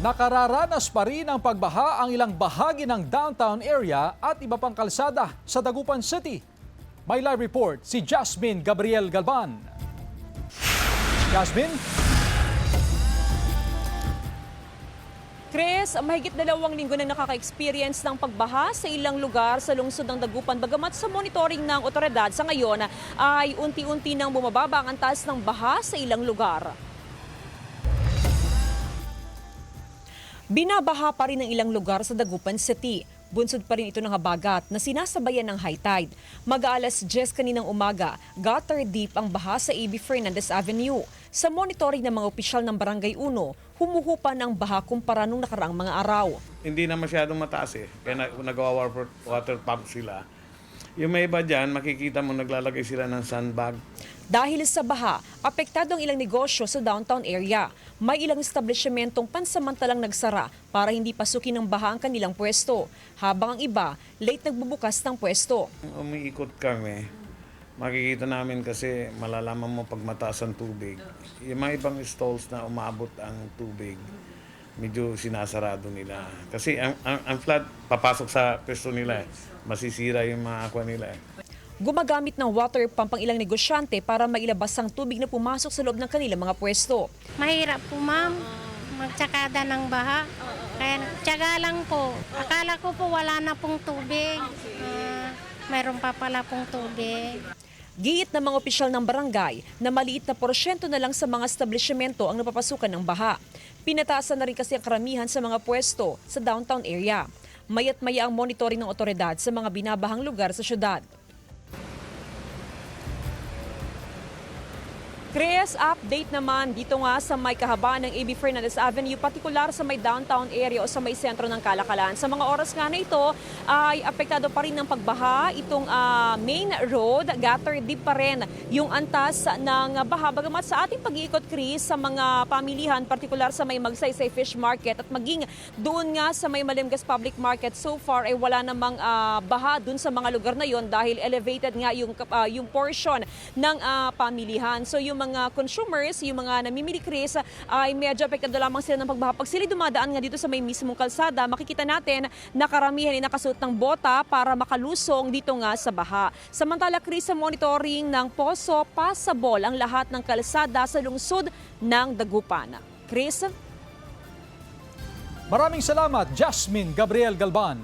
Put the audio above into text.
Nakararanas pa rin ang pagbaha ang ilang bahagi ng downtown area at iba pang kalsada sa Dagupan City. May live report si Jasmine Gabriel Galban. Jasmine? Chris, mahigit 2 linggo na nakaka-experience ng pagbaha sa ilang lugar sa lungsod ng Dagupan. Bagamat sa monitoring ng otoridad sa ngayon ay unti-unti nang bumababa ang antas ng baha sa ilang lugar. Binabaha pa rin ang ilang lugar sa Dagupan City. Bunsod pa rin ito ng habagat na sinasabayan ng high tide. Mag-aalas 10 kaninang umaga, gutter deep ang baha sa A.B. Fernandez Avenue. Sa monitoring ng mga opisyal ng Barangay 1, humuhupa ng baha kumpara nung nakaraang mga araw. Hindi na masyadong mataas kaya nagawa water pump sila. Yung may iba dyan, makikita mo naglalagay sila ng sandbag. Dahil sa baha, apektado ang ilang negosyo sa downtown area. May ilang establisyementong pansamantalang nagsara para hindi pasukin ng baha ang kanilang pwesto. Habang ang iba, late nagbubukas ng pwesto. Umiikot kami. Makikita namin kasi malalaman mo pag mataas ang tubig. Yung mga ibang stalls na umabot ang tubig, medyo sinasarado nila. Kasi ang flood papasok sa pwesto nila. Masisira yung mga aqua nila. Gumagamit ng water pump ang ilang negosyante para mailabas ang tubig na pumasok sa loob ng kanilang mga pwesto. Mahirap po, ma'am, magtsakada ng baha. Kaya tiyaga lang po. Akala ko po wala na pong tubig. Mayroon pa pala pong tubig. Giit ng mga opisyal ng barangay na maliit na porsyento na lang sa mga establishmento ang napapasukan ng baha. Pinataasan na rin kasi ang karamihan sa mga pwesto sa downtown area. Mayat maya ang monitoring ng otoridad sa mga binabahang lugar sa syudad. Chris, update naman dito nga sa may kahabaan ng A.B. Fernandez Avenue, partikular sa may downtown area o sa may sentro ng Kalakalan. Sa mga oras nga na ito ay apektado pa rin ng pagbaha. Itong main road, gutter deep pa rin yung antas ng baha. Bagamat sa ating pag-iikot, Chris, sa mga pamilihan, partikular sa may Magsaysay Fish Market at maging doon nga sa may Malimgas Public Market, so far ay wala namang baha doon sa mga lugar na yon dahil elevated nga yung portion ng pamilihan. So yung mga consumers, yung mga namimili, Chris, ay medyo apektado lamang sila ng pagbaha. Pag sila dumadaan nga dito sa may mismong kalsada, makikita natin na karamihan ay nakasuot ng bota para makalusong dito nga sa baha. Samantala, Chris, sa monitoring ng poso, passable ang lahat ng kalsada sa lungsod ng Dagupan. Chris? Maraming salamat, Jasmine Gabriel Galban.